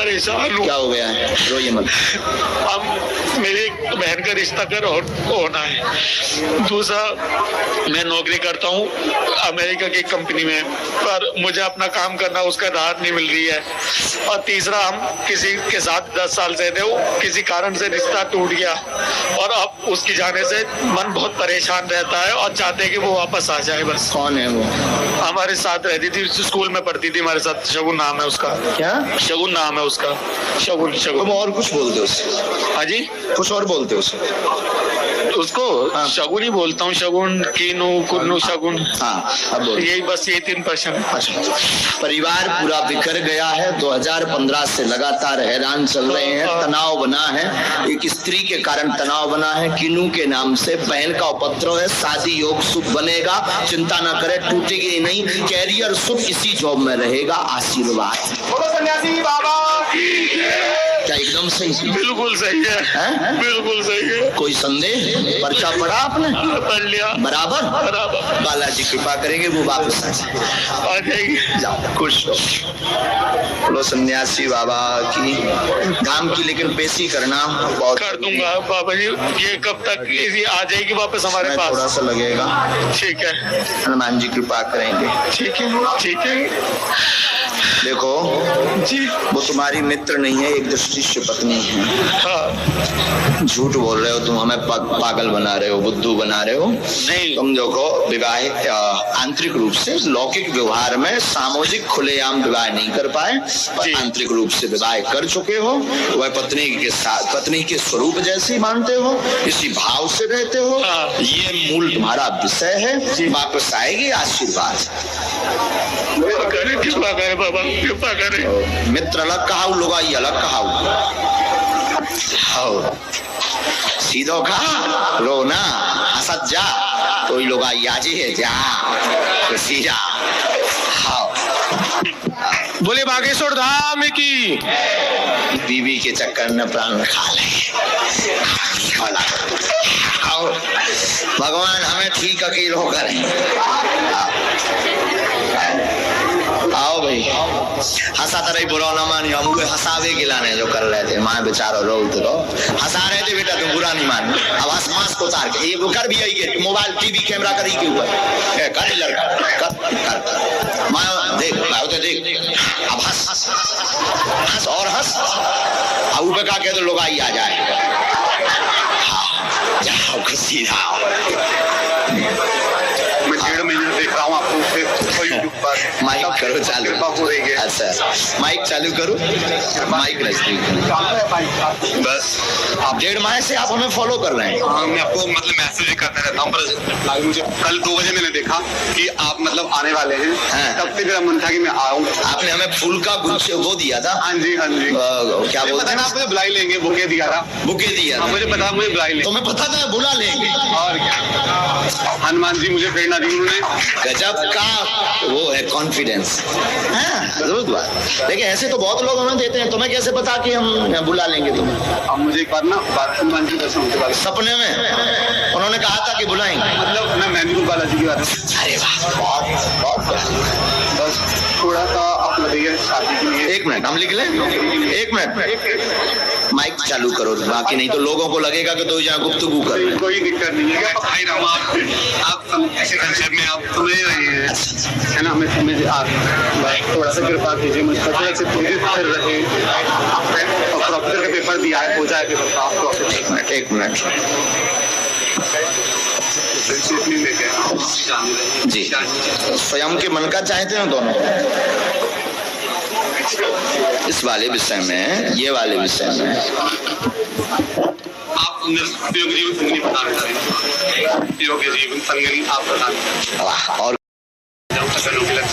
परेशान हूँ। क्या हो गया है? रोइए मत। अब मेरी एक बहन का रिश्ता होना है। दूसरा, मैं नौकरी करता हूँ अमेरिका की कंपनी में, पर मुझे अपना काम करना उसका राहत नहीं मिल रही है। और तीसरा, हम किसी के साथ 10 साल से थे, किसी कारण से रिश्ता टूट गया और अब उसकी जाने से मन बहुत परेशान रहता है और चाहते हैं कि वो वापस आ जाए बस। कौन है वो? हमारे साथ रहती थी, स्कूल में पढ़ती थी हमारे साथ। शगुन नाम है उसका। क्या? शगुन नाम है उसका। शगुन। तुम और कुछ बोलते हो उससे? हाँ जी, कुछ और बोलते हो उससे? उसको हाँ। शगुन ही बोलता हूँ। शगुन, कीनू, कुन्नू, शगुन। हाँ, अब बोलो। यही बस, ये 3%। अच्छा। परिवार पूरा बिखर गया है। 2015 से लगातार हैरान चल रहे हैं। तनाव बना है, एक स्त्री के कारण तनाव बना है। किनू के नाम से बहन का उपद्रव है। शादी योग शुभ बनेगा, चिंता न करे, टूटेगी नहीं। कैरियर शुभ, इसी जॉब में रहेगा। आशीर्वाद। सन्यासी बाबा क्या एकदम सही? बिल्कुल सही है, बिल्कुल सही है। कोई संदेह? पर्चा पढ़ा आपने? पढ़ लिया। बराबर? बराबर। बालाजी कृपा करेंगे, वो वापस आ जाएगी। जाओ, खुश हो। बोलो सन्यासी बाबा की। काम की लेकिन पेशी करना बहुत कर दूंगा बाबा जी। ये कब तक ये आ जाएगी वापस हमारे पास? थोड़ा सा लगेगा। ठीक है, हनुमान जी कृपा करेंगे। ठीक है, ठीक है। देखो जी। वो तुम्हारी मित्र नहीं है, एक शिष्य पत्नी है। हाँ। झूठ बोल रहे हो तुम, हमें पागल बना रहे हो, बुद्धू बना रहे हो। नहीं। तुम देखो, विवाह आंतरिक रूप से लौकिक व्यवहार में सामूहिक खुलेआम विवाह नहीं कर पाए, पर आंतरिक रूप से विवाह कर चुके हो। वह पत्नी के साथ, पत्नी के स्वरूप जैसे मानते हो, इसी भाव से रहते हो। हाँ। ये मूल तुम्हारा विषय है। वापस आएगी, आशीर्वाद। कृपा करे बाबा, कृपा करे। मित्र अलग कहाऊ, लुगाई अलग कहाऊ। सीधो खा रो ना, हंसत जा, कोई लुगाई आजी है जा, खुशी जा। बोले बागेश्वर धाम की। बीवी के चक्कर में प्राण खा ले। भगवान हमें ठीक अकेल होकर। आओ भाई, हंसा तरह बुरा ना मानी। हम वो हंसावे गिलाने जो कर रहे थे, माँ बेचारो रो तो हंसा रहे थे बेटा, तुम बुरा नहीं मान। अब हंस मास्क उतार के ये कर भी आई, मोबाइल टीवी कैमरा करी के ऊपर कर लड़का कर माँ देख तो देख। अब हंस हंस और हंस। अब ऊपर का कह तो लोग आई आ जाए। जाओ खुशी जाओ। मैं 1.5 महीने देख रहा हूँ आपको यूट्यूब पर। माइक करो चालू। हो रही है। अच्छा, माइक चालू करो। माइक नजदीक। बस आप 1.5 माह से आप हमें फॉलो कर रहे हैं। हाँ, मैं आपको मतलब मैसेज ही करता रहता हूँ, पर मुझे कल 2 बजे मैंने देखा कि आप मतलब आने वाले हैं। हाँ। तब से मेरा मन था कि मैं आऊँ। आपने हमें फूल का गुच्छा वो दिया था। हाँ जी, हाँ जी। क्या बोलते पता हैं? ना, आप मुझे बुला ही लेंगे, बुके दिया था। बुके दिया हाँ, था। मुझे पता, मुझे बुला ही लेंगे। तुम्हें पता था बुला लेंगे। और क्या, हनुमान जी मुझे प्रेरणा दी उन्होंने। गजब का वो है कॉन्फिडेंस। जरूर बात। लेकिन ऐसे तो बहुत लोग हमें देते हैं, तुम्हें कैसे पता कि हम बुला लेंगे तुम्हें? अब मुझे एक बार ना हनुमान जी दर्शन के बाद सपने में उन्होंने कहा था कि बुलाएंगे। मतलब मैं मेहंदीपुर बालाजी की बात है। अरे वाह, बहुत बस थोड़ा सा आप बताइए शादी के लिए। 1 मिनट हम लिख लें। 1 मिनट माइक चालू करो, बाकी नहीं तो लोगों को लगेगा कि तो यहाँ गुफ्तगू कर रहे हैं। कोई दिक्कत नहीं है। भाई राम, आप संक्षेप में आप सुन ही रहे हैं, है ना? हमें समझ आ बस थोड़ा सा कृपा कीजिए मुझ पर, थोड़ा से प्रेरित कर रहे। और प्रॉफिसर का पेपर दिया है, हो जाए पेपर पास। 1 मिनट जी। स्वयं के मन का चाहते हैं दोनों। इस वाले विषय में, ये वाले विषय में आप योग्य जीवन संगनी बता रहे, योग्य जीवन संगनी आप बता। वाह। और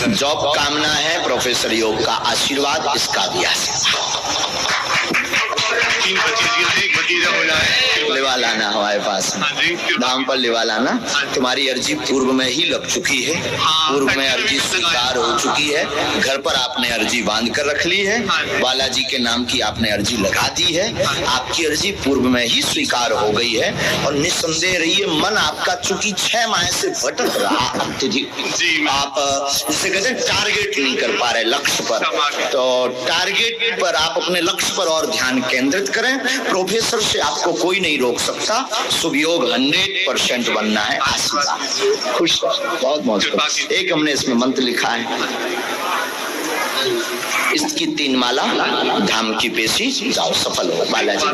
जॉब कामना है, प्रोफेसर योग का आशीर्वाद, इसका भी आशीर्वाद। तीन भतीजियां हैं, एक भतीजा हो जाए। लिवा लाना हमारे पास, हाँ जी, धाम पर लिवा लाना। तुम्हारी अर्जी पूर्व में ही लग चुकी है, पूर्व में अर्जी स्वीकार हो चुकी है, घर पर आपने अर्जी बांध कर रख ली है, बालाजी के नाम की आपने अर्जी लगा दी है, आपकी अर्जी पूर्व में ही स्वीकार हो गई है। और निस्संदेह रहिए, मन आपका चूंकि 6 माह से भटक रहा जी, आप जिसे कहते हैं टारगेट नहीं कर पा रहे लक्ष्य पर, तो टारगेट पर आप अपने लक्ष्य पर और ध्यान केंद्रित करें। प्रोफेसर से आपको कोई नहीं रोक सकता। शुभ योग 100% बनना है। आशीर्वाद, खुश रहो, बहुत मौज। एक हमने इसमें मंत्र लिखा है, इसकी 3 माला, धाम की पेशी, जाओ सफल हो बालाजी।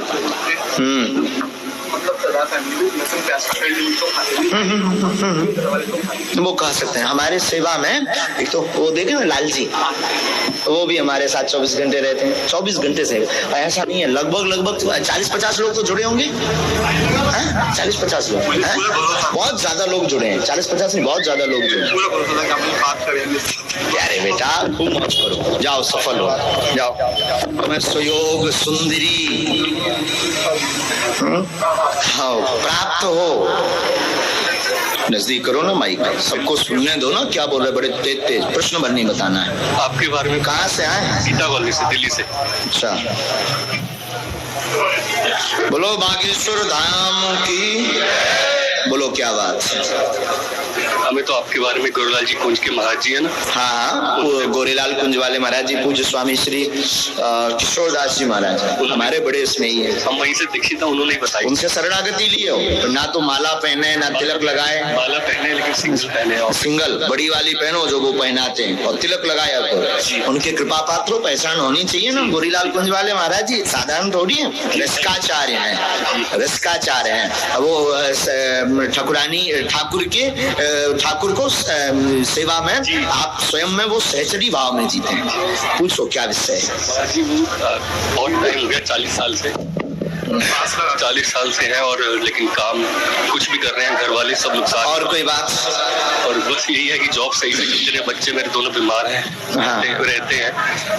वो कह सकते हैं हमारे सेवा में। एक तो वो देखे ना लाल जी, वो भी हमारे साथ 24 घंटे रहते हैं, 24 घंटे से। ऐसा नहीं है, लगभग 40-50 लोग तो जुड़े होंगे, 40-50 लोग, बहुत ज्यादा लोग जुड़े हैं। 40-50 नहीं, बहुत ज्यादा लोग जुड़े हैं। अरे बेटा खूब मौज करो, जाओ सफल हो, जाओ। तुम्हें सुयोग सुंदरी हाँ प्राप्त हो। नजदीक करो ना माइक, सबको सुनने दो ना, क्या बोल रहे, बड़े तेज प्रश्न भर नहीं बताना है। आपके बारे में कहाँ से आए? सीता कॉलोनी से, दिल्ली से। अच्छा, बोलो बागेश्वर धाम की, बोलो क्या बात। हमें तो आपके बारे में गोरेलाल जी कुंज के महाराज जी है ना। हाँ, गोरेलाल कुंज वाले महाराज जी, पूज्य स्वामी श्री किशोरदास जी महाराज हमारे बड़े स्नेही है। हम वहीं से दीक्षित हैं, उन्होंने बताई। उनसे शरणागति लिए हो, तो ना तो माला पहने ना तिलक लगाए। माला पहने लेकिन सिंगल पहने, और सिंगल बड़ी वाली पहनो जो वो पहनाते हैं, और तिलक लगाया तो उनके कृपा पात्रों पहचान होनी चाहिए ना। गोरेलाल कुंज वाले महाराज जी साधारण थोड़ी है, रसिकाचार्य हैं, रसिकाचार्य हैं। वो ठाकुरानी ठाकुर को सेवा में आप स्वयं में वो सहचरी भाव में जीते हैं। पूछो क्या विषय है? जी वो बहुत टाइम हो गया, 40 साल से 40 साल से है, और लेकिन काम कुछ भी कर रहे हैं, घर वाले सब लोग साथ। और कोई बात? और बस यही है कि जॉब सही से चलती रहे। बच्चे मेरे दोनों बीमार हैं, रहते हैं,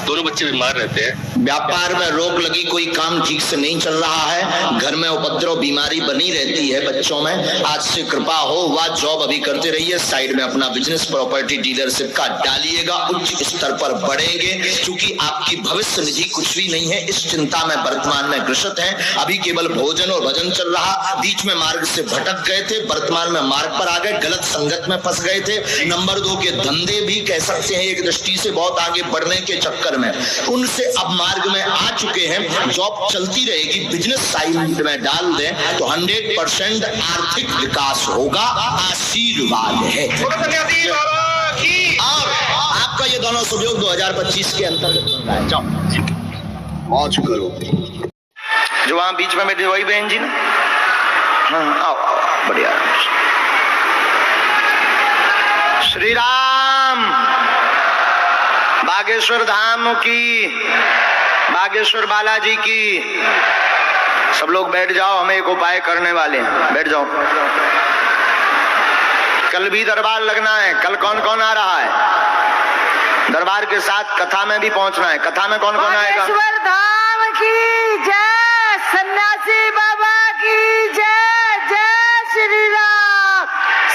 दोनों बच्चे बीमार रहते हैं। व्यापार में रोक लगी, कोई काम ठीक से नहीं चल रहा है, घर में उपद्रव बीमारी बनी रहती है बच्चों में। आज से कृपा हो वह जॉब अभी करते रहिए, साइड में अपना बिजनेस प्रॉपर्टी डीलरशिप का डालिएगा, उच्च स्तर पर बढ़ेंगे। क्योंकि आपकी भविष्य निधि कुछ भी नहीं है, इस चिंता में वर्तमान में ग्रसित है। अभी केवल भोजन और भजन चल रहा, बीच में मार्ग से भटक गए थे, वर्तमान में मार्ग पर आ गए, गलत संगत में फंस गए थे। नंबर 2 के धंधे भी कह सकते हैं एक दृष्टि से बहुत आगे बढ़ने के चक्कर में उनसे अब मार्ग में आ चुके हैं। जॉब चलती रहेगी, बिजनेस साइड में डाल दें तो 100% आर्थिक विकास होगा। आशीर्वाद है। और आपका ये दोनों सहयोग 2025 के अंतर्गत बन रहा है। जाओ मौज करो। जो वहां बीच में बैठे वही बहन जी ना, हाँ आओ बढ़िया। श्री राम, बागेश्वर धाम की, बागेश्वर बालाजी की। सब लोग बैठ जाओ, हम एक उपाय करने वाले हैं, बैठ जाओ। कल भी दरबार लगना है। कल कौन कौन आ रहा है? दरबार के साथ कथा में भी पहुंचना है। कथा में कौन कौन आएगा? बागेश्वर धाम की जय, सन्यासी बाबा की जय, जय श्री राम,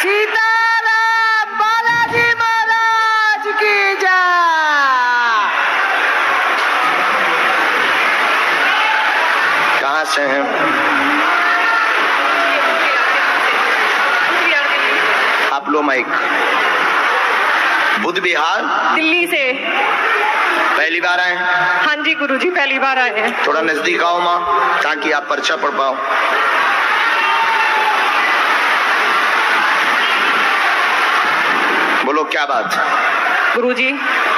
सीताराम, बालाजी महाराज की जय। कहाँ से हैं? आप लो माइक। बुध विहार दिल्ली से पहली बार आए? हाँ जी गुरुजी, पहली बार आए हैं। थोड़ा नजदीक आओ माँ, ताकि आप पर्चा पढ़ पाओ। बोलो क्या बात? गुरुजी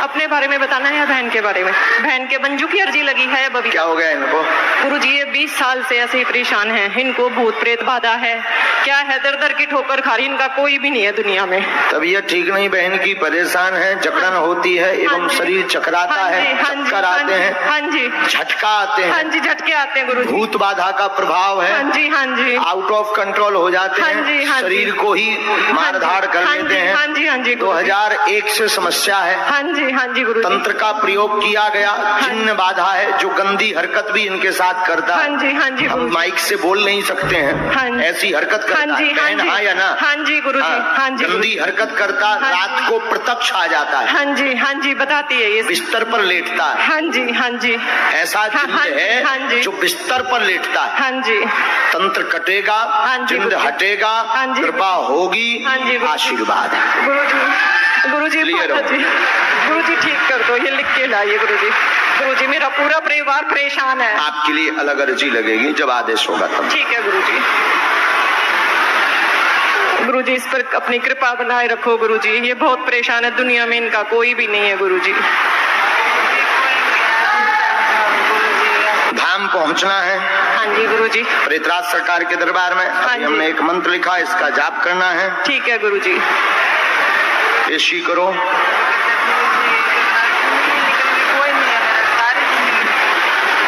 अपने बारे में बताना है या बहन के बारे में? बहन के मंजू की अर्जी लगी है अब अभी। क्या हो गया इनको? गुरुजी ये 20 साल से ऐसे ही परेशान हैं, इनको भूत प्रेत बाधा है। क्या है, दर दर की ठोकर खा रही, इनका कोई भी नहीं है दुनिया में। तबीयत ठीक नहीं बहन की, परेशान है, जकड़न होती है एवं शरीर चकराता है, चक्कर आते हैं, हाँ जी, झटका आते हैं, हाँ जी, झटके आते हैं गुरुजी। भूत बाधा का प्रभाव है, हाँ जी, हाँ जी, आउट ऑफ कंट्रोल हो जाते हाँ जी, हैं, हाँ जी, शरीर को ही मार धाड़ कर लेते हैं। हाँ जी, हाँ जी, 2001 से समस्या है। हाँ जी, हाँ जी गुरुजी। तंत्र का प्रयोग किया गया, चिन्ह बाधा है, जो गंदी हरकत भी इनके साथ करता है। हाँ जी, हाँ जी हम गुरुजी। माइक से बोल नहीं सकते हैं, हाँ जी। ऐसी हरकत करता हाँ जी, है। बहन, हाँ या ना? हाँ जी गुरुजी, हाँ जी गंदी गुरुजी। हरकत करता, हाँ रात को प्रत्यक्ष आ जाता है, हाँ जी बताती है ये। बिस्तर पर लेटता है। हाँ जी ऐसा चिन्ह हाँ है जी। जो बिस्तर पर लेटता है। हाँ जी तंत्र कटेगा, हाँ जी चिन्ह गुरुजी। हटेगा, हाँ जी कृपा होगी, हाँ जी गुरुजी। आशीर्वाद है। गुरुजी Clear हो। गुरुजी ठीक कर दो, ये लिख के लाइए गुरुजी मेरा पूरा परिवार परेशान है। आपके लिए अलग अर्जी लगेगी जब आदेश होगा तब। ठीक है गुरुजी इस पर अपनी कृपा बनाए रखो गुरुजी, ये बहुत परेशान है, दुनिया में इनका कोई भी नहीं है गुरुजी। धाम पहुंचना है। हाँ जी गुरुजी। प्रेतराज सरकार के दरबार में हाँ जी। हमने एक मंत्र लिखा, इसका जाप करना है। ठीक है गुरुजी। पेशी करो।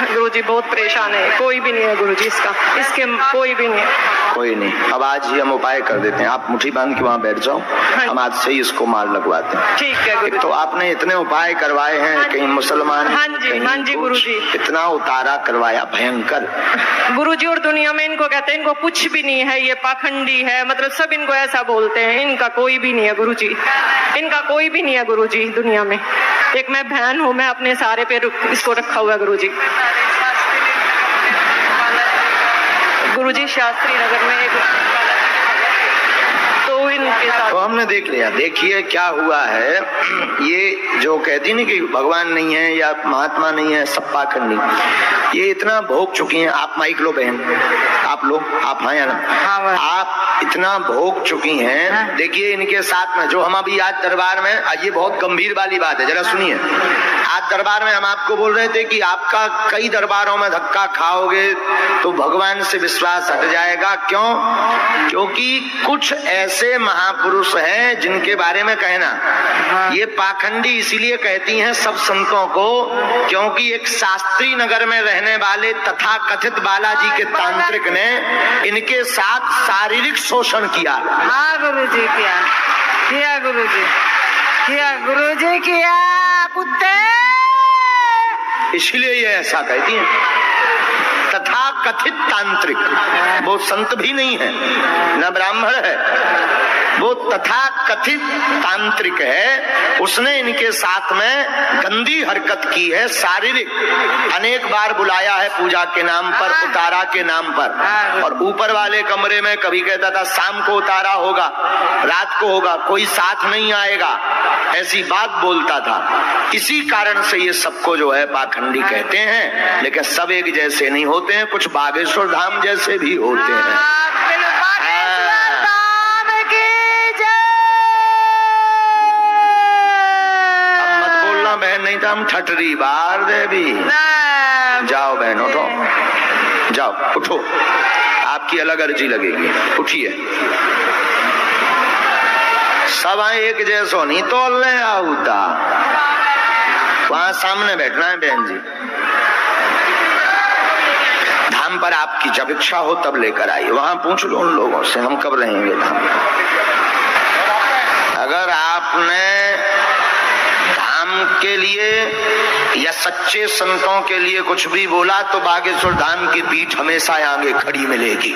गुरुजी बहुत परेशान है, कोई भी नहीं है गुरुजी इसके कोई भी नहीं है। कोई नहीं, अब आज ही हम उपाय कर देते हैं। आप मुट्ठी बांध के वहाँ बैठ जाओ, हम आज से ही इसको मार लगवाते हैं। ठीक है गुरुजी। तो आपने इतने उपाय करवाए हैं, कहीं मुसलमान, हाँ जी गुरुजी। इतना उतारा करवाया भयंकर। गुरुजी और दुनिया में इनको कहते हैं इनको कुछ भी नहीं है, ये पाखंडी है, मतलब सब इनको ऐसा बोलते हैं, इनका कोई भी नहीं है गुरुजी, इनका कोई भी नहीं है गुरुजी दुनिया में। एक मैं बहन हूँ, मैं अपने सारे पे इसको रखा हुआ है गुरुजी। गुरुजी शास्त्री नगर में एक तो इनके साथ तो हमने देख लिया। देखिए क्या हुआ है, ये जो कहती नहीं कि भगवान नहीं है या महात्मा नहीं है, सब पाखंडी, ये इतना भोग चुकी हैं। आप माइक लो बहन, आप लो, आप हाँ या ना? आप इतना भोग चुकी हैं। देखिए इनके साथ में जो हम अभी आज दरबार में, ये बहुत गंभीर वाली बात है, जरा सुनिए। आज दरबार में हम आपको बोल रहे थे कि आपका कई दरबारों में धक्का खाओगे तो भगवान से विश्वास हट जाएगा। क्यों? क्योंकि कुछ ऐसे महापुरुष हैं जिनके बारे में कहना, ये पाखंडी इसीलिए कहती हैं सब संतों को, क्योंकि एक शास्त्री नगर में रहने वाले तथा कथित बालाजी के तांत्रिक ने इनके साथ शारीरिक शोषण किया। हाँ गुरुजी किया गुरुजी किया कुत्ते। इसलिए ये ऐसा कहती हैं। तथा कथित तांत्रिक, वो संत भी नहीं है, न ब्राह्मण है, वो तथा कथित तांत्रिक है। उसने इनके साथ में गंदी हरकत की है, शारीरिक। अनेक बार बुलाया है पूजा के नाम पर, उतारा के नाम पर, और ऊपर वाले कमरे में कभी कहता था शाम को उतारा होगा, रात को होगा, कोई साथ नहीं आएगा, ऐसी बात बोलता था। इसी कारण से ये सबको जो है पाखंडी कहते हैं। लेकिन सब एक जैसे नहीं होते हैं, कुछ बागेश्वर धाम जैसे भी होते हैं। अब मत बोलना बहन, नहीं तो हम ठटरी बार देवी। जाओ बहन, उठो, जाओ उठो, आपकी अलग अर्जी लगेगी, उठिए। सब एक जैसो नहीं तोलने आऊता, वहां सामने बैठना है बहन जी। धाम पर आपकी जब इच्छा हो तब लेकर आइए, वहां पूछ लो उन लोगों से हम कब रहेंगे धाम पर। अगर आपने धाम के लिए या सच्चे संतों के लिए कुछ भी बोला तो बागेश्वर धाम की पीठ हमेशा आगे खड़ी मिलेगी।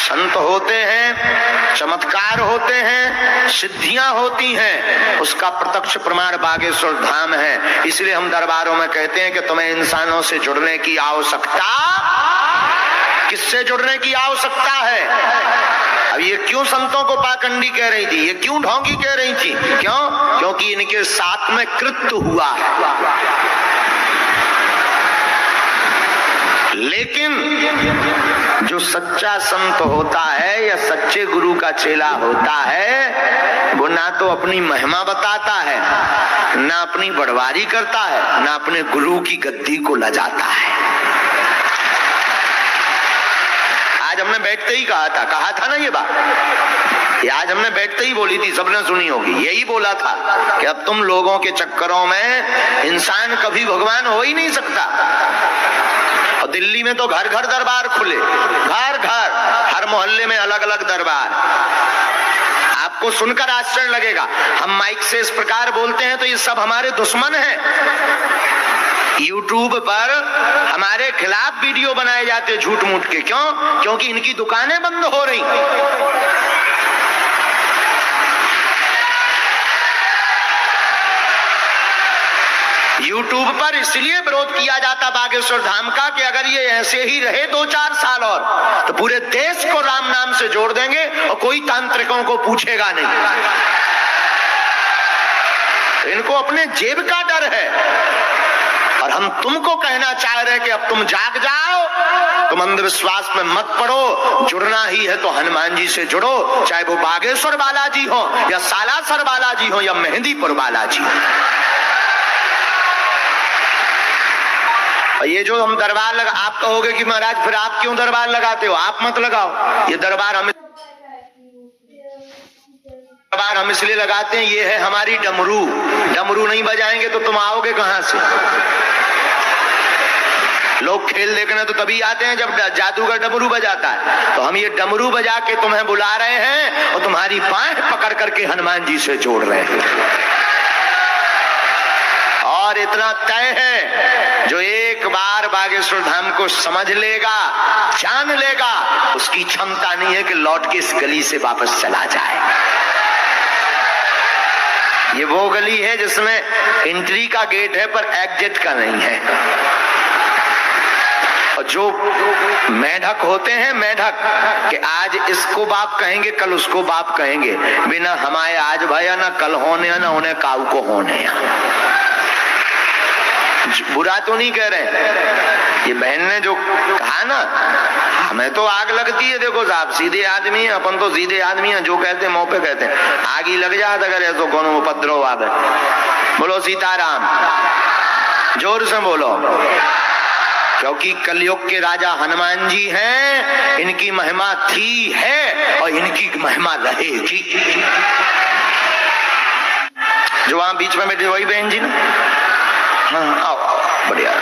संत होते हैं, चमत्कार होते हैं, सिद्धियां होती हैं, उसका प्रत्यक्ष प्रमाण बागेश्वर धाम है। इसलिए हम दरबारों में कहते हैं कि तुम्हें इंसानों से जुड़ने की आवश्यकता, किससे जुड़ने की आवश्यकता है? अब ये क्यों संतों को पाखंडी कह रही थी, ये क्यों ढोंगी कह रही थी? क्यों? क्योंकि इनके साथ में कृत्य हुआ है। लेकिन जो सच्चा संत होता है या सच्चे गुरु का चेला होता है, वो ना तो अपनी महिमा बताता है, ना अपनी बड़वारी करता है, ना अपने गुरु की गद्दी को लजाता है। आज हमने बैठते ही कहा था ना ये बात, ये आज हमने बैठते ही बोली थी, सबने सुनी होगी। यही बोला था कि अब तुम लोगों के चक्करों में इंसान कभी भगवान हो ही नहीं सकता। और दिल्ली में तो घर घर दरबार खुले, घर घर, हर मोहल्ले में अलग अलग दरबार। आप आपको सुनकर आश्चर्य लगेगा, हम माइक से इस प्रकार बोलते हैं तो ये सब हमारे दुश्मन हैं। यूट्यूब पर हमारे खिलाफ वीडियो बनाए जाते झूठ मूठ के। क्यों? क्योंकि इनकी दुकानें बंद हो रही। यूट्यूब पर इसलिए विरोध किया जाता बागेश्वर धाम का कि अगर ये ऐसे ही रहे 2-4 साल और तो पूरे देश को राम नाम से जोड़ देंगे और कोई तांत्रिकों को पूछेगा नहीं। तो इनको अपने जेब का डर है। और हम तुमको कहना चाह रहे हैं कि अब तुम जाग जाओ, तुम अंधविश्वास में मत पड़ो। जुड़ना ही है तो हनुमान जी से जुड़ो, चाहे वो बागेश्वर बालाजी हो या सालासर बालाजी हो या मेहंदीपुर बालाजी हो। ये जो हम दरबार लगा, आप कहोगे कि महाराज फिर आप क्यों दरबार लगाते हो? आप मत लगाओ। ये दरबार हम इसलिए लगाते हैं, ये है हमारी डमरू। डमरू नहीं बजाएंगे तो तुम आओगे कहां से? लोग खेल देखने तो तभी आते हैं जब जादूगर डमरू बजाता है। तो हम ये डमरू बजा के तुम्हें बुला रहे हैं और तुम्हारी बाहें पकड़ करके हनुमान जी से जोड़ रहे हैं। और इतना तय है, जो एक बार बागेश्वर धाम को समझ लेगा, जान लेगा, उसकी क्षमता नहीं है कि लौट के इस गली से वापस चला जाए। ये वो गली है जिसमें एंट्री का गेट है पर एग्जिट का नहीं है। और जो मेढक होते हैं, मेढक कि आज इसको बाप कहेंगे, कल उसको बाप कहेंगे, बिना हमारे आज भया ना कल होने ना उन्हें काऊ को होने। बुरा तो नहीं कह रहे। ये बहन ने जो कहा ना, हमें तो आग लगती है। देखो साहब, सीधे आदमी है, अपन तो सीधे आदमी है, जो कहते हैं मुंह पे कहते हैं। आग ही लग जाता अगर ऐसा कौन उपद्रव आवे। बोलो सीताराम, जोर से बोलो। क्योंकि कलयुग के राजा हनुमान जी हैं, इनकी महिमा थी, है और इनकी महिमा रहेगी। जो वहां बीच में बैठे वही बहन जी ना, हाँ आओ आओ, बढ़िया।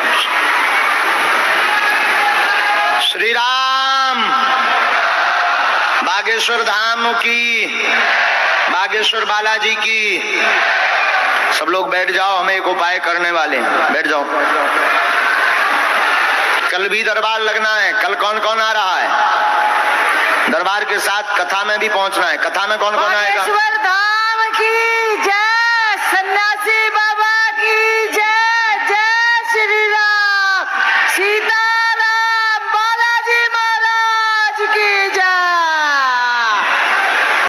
श्री राम, बागेश्वर धाम की, बागेश्वर बालाजी की। सब लोग बैठ जाओ, हम एक उपाय करने वाले हैं, बैठ जाओ। कल भी दरबार लगना है। कल कौन कौन आ रहा है? दरबार के साथ कथा में भी पहुंचना है। कथा में कौन कौन आएगा? बागेश्वर धाम